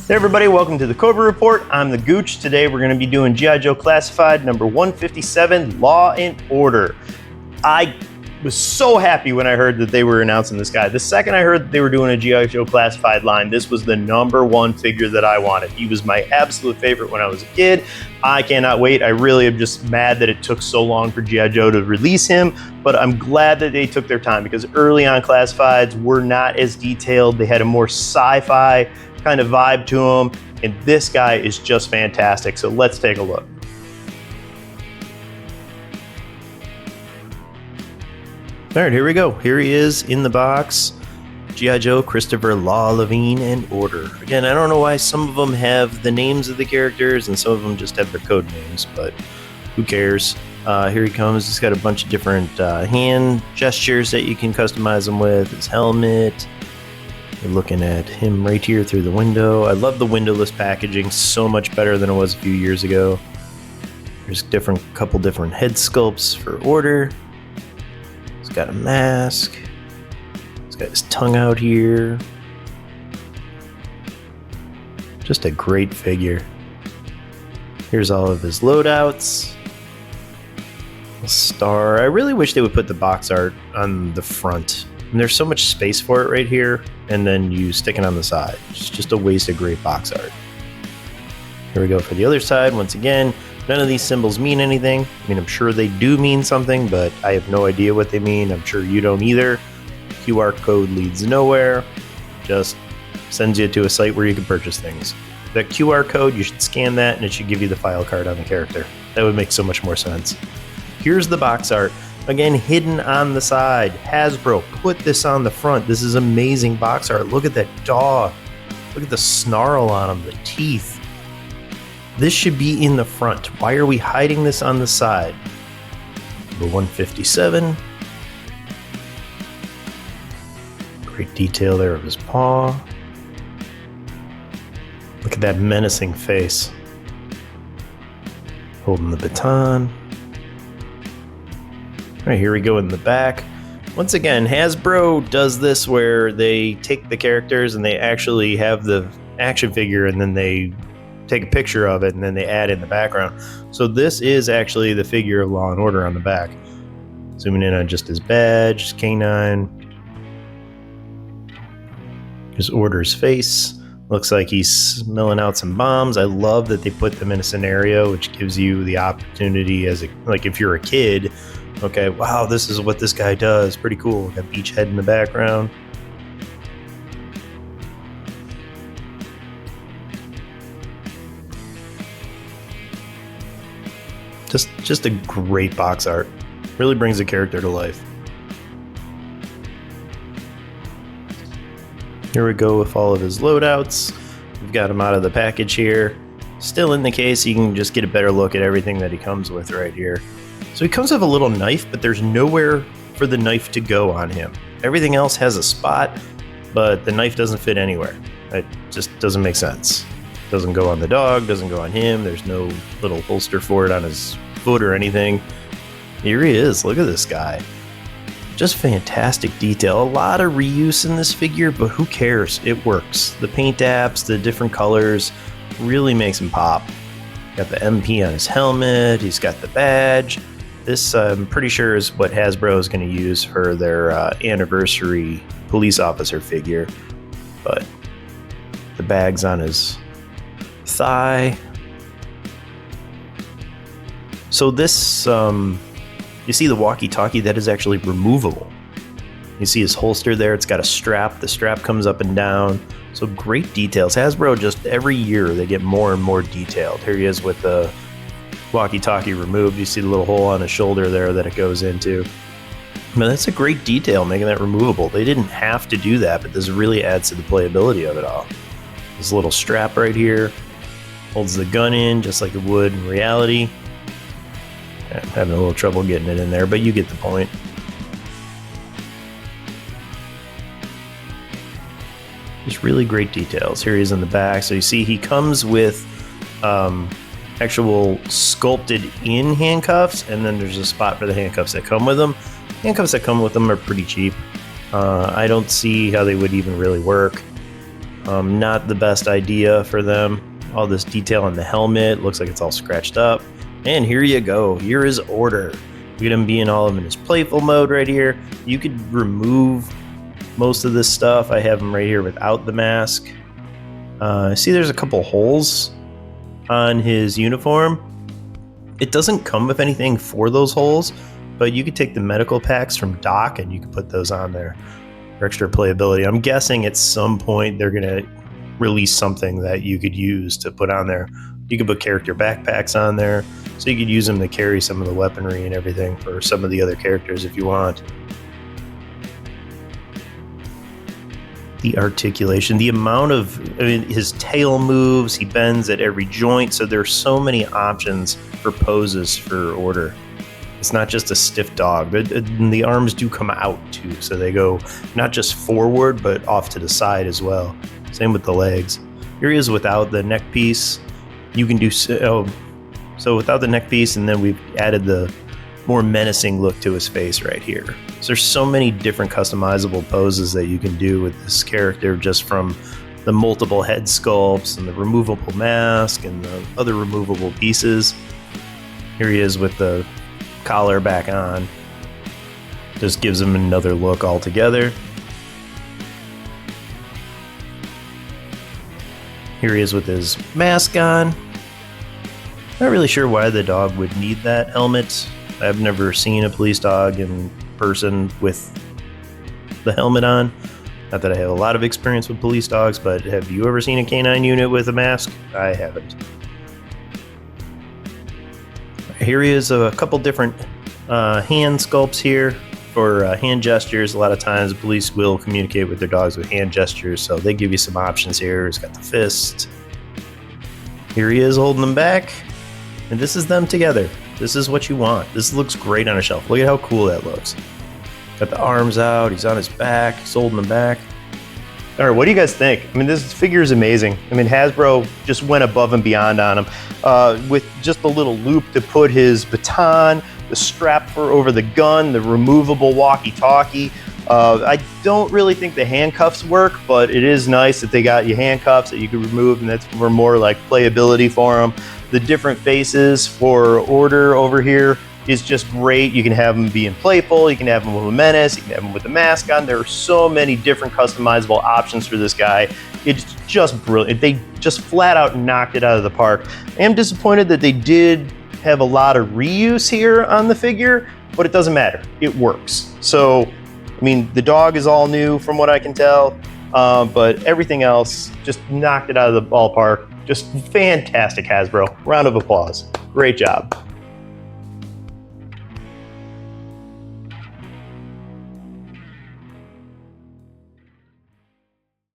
Hey everybody, welcome to the Cobra Report. I'm the Gooch. Today we're going to be doing G.I. Joe Classified number 157, Law and Order. I was so happy when I heard that they were announcing this guy. The second I heard that they were doing a G.I. Joe Classified line, this was the number one figure that I wanted. He was my absolute favorite when I was a kid. I cannot wait. I really am just mad that it took so long for G.I. Joe to release him, but I'm glad that they took their time because early on Classifieds were not as detailed. They had a more sci-fi kind of vibe to him, and this guy is just fantastic. So let's take a look. All right, here we go. Here he is in the box. G.I. Joe, Christopher Law, Levine, and Order. Again, I don't know why some of them have the names of the characters and some of them just have their code names, but who cares? Here he comes. He's got a bunch of different hand gestures that you can customize him with. His helmet. You're looking at him right here through the window. I love the windowless packaging, so much better than it was a few years ago. There's couple different head sculpts for Order. He's got a mask. He's got his tongue out here. Just a great figure. Here's all of his loadouts. A star. I really wish they would put the box art on the front. And there's so much space for it right here, and then you stick it on the side. It's just a waste of great box art. Here we go for the other side. Once again, none of these symbols mean anything. I mean, I'm sure they do mean something, but I have no idea what they mean. I'm sure you don't either. QR code leads nowhere. Just sends you to a site where you can purchase things. That QR code, you should scan that, and it should give you the file card on the character. That would make so much more sense. Here's the box art. Again, hidden on the side. Hasbro, put this on the front. This is amazing box art. Look at that dog. Look at the snarl on him, the teeth. This should be in the front. Why are we hiding this on the side? Number 157. Great detail there of his paw. Look at that menacing face. Holding the baton. All right, here we go in the back. Once again, Hasbro does this where they take the characters and they actually have the action figure and then they take a picture of it and then they add in the background. So this is actually the figure of Law and Order on the back. Zooming in on just his badge, his canine. His Order's face. Looks like he's smelling out some bombs. I love that they put them in a scenario which gives you the opportunity like if you're a kid. Okay, wow, this is what this guy does. Pretty cool. Got Beachhead in the background. Just a great box art. Really brings the character to life. Here we go with all of his loadouts. We've got him out of the package here. Still in the case, you can just get a better look at everything that he comes with right here. So he comes with a little knife, but there's nowhere for the knife to go on him. Everything else has a spot, but the knife doesn't fit anywhere. It just doesn't make sense. Doesn't go on the dog, doesn't go on him. There's no little holster for it on his foot or anything. Here he is. Look at this guy. Just fantastic detail. A lot of reuse in this figure, but who cares? It works. The paint apps, the different colors, really makes him pop. Got the MP on his helmet. He's got the badge. This, I'm pretty sure, is what Hasbro is going to use for their anniversary police officer figure. But the bag's on his thigh. So this, you see the walkie-talkie, that is actually removable. You see his holster there. It's got a strap. The strap comes up and down. So great details. Hasbro, just every year, they get more and more detailed. Here he is with the walkie-talkie removed. You see the little hole on his shoulder there that it goes into. But that's a great detail, making that removable. They didn't have to do that, but this really adds to the playability of it all. This little strap right here holds the gun in just like it would in reality. I'm having a little trouble getting it in there, but you get the point. Just really great details. Here he is in the back. So you see he comes with actual sculpted in handcuffs, and then there's a spot for the handcuffs that come with them. Handcuffs that come with them are pretty cheap. I don't see how they would even really work. Not the best idea for them. All this detail on the helmet looks like it's all scratched up. And here you go. Here is Order. Look at him being all in his playful mode right here. You could remove most of this stuff. I have him right here without the mask. See, there's a couple holes on his uniform. It doesn't come with anything for those holes, but you could take the medical packs from Doc and you could put those on there for extra playability. I'm guessing at some point they're going to release something that you could use to put on there. You could put character backpacks on there, so you could use them to carry some of the weaponry and everything for some of the other characters if you want. The articulation, the amount of, his tail moves, he bends at every joint, so there's so many options for poses for Order. It's not just a stiff dog, but the arms do come out too, so they go not just forward, but off to the side as well. Same with the legs. Here he is without the neck piece. You can do so without the neck piece, and then we've added the more menacing look to his face right here. So there's so many different customizable poses that you can do with this character, just from the multiple head sculpts and the removable mask and the other removable pieces. Here he is with the collar back on. Just gives him another look altogether. Here he is with his mask on. Not really sure why the dog would need that helmet. I've never seen a police dog in person with the helmet on. Not that I have a lot of experience with police dogs, but have you ever seen a canine unit with a mask? I haven't. Here he is, a couple different hand sculpts here for hand gestures. A lot of times police will communicate with their dogs with hand gestures, so they give you some options here. He's got the fist. Here he is holding them back, and this is them together. This is what you want. This looks great on a shelf. Look at how cool that looks. Got the arms out, he's on his back, he's holding them back. All right, what do you guys think? I mean, this figure is amazing. I mean, Hasbro just went above and beyond on him with just the little loop to put his baton, the strap for over the gun, the removable walkie-talkie. I don't really think the handcuffs work, but it is nice that they got you handcuffs that you can remove, and that's for more like playability for them. The different faces for Order over here is just great. You can have them being playful, you can have them with a menace, you can have them with a mask on. There are so many different customizable options for this guy. It's just brilliant. They just flat out knocked it out of the park. I am disappointed that they did have a lot of reuse here on the figure, but it doesn't matter. It works. So, I mean, the dog is all new from what I can tell, but everything else just knocked it out of the ballpark. Just fantastic, Hasbro. Round of applause. Great job.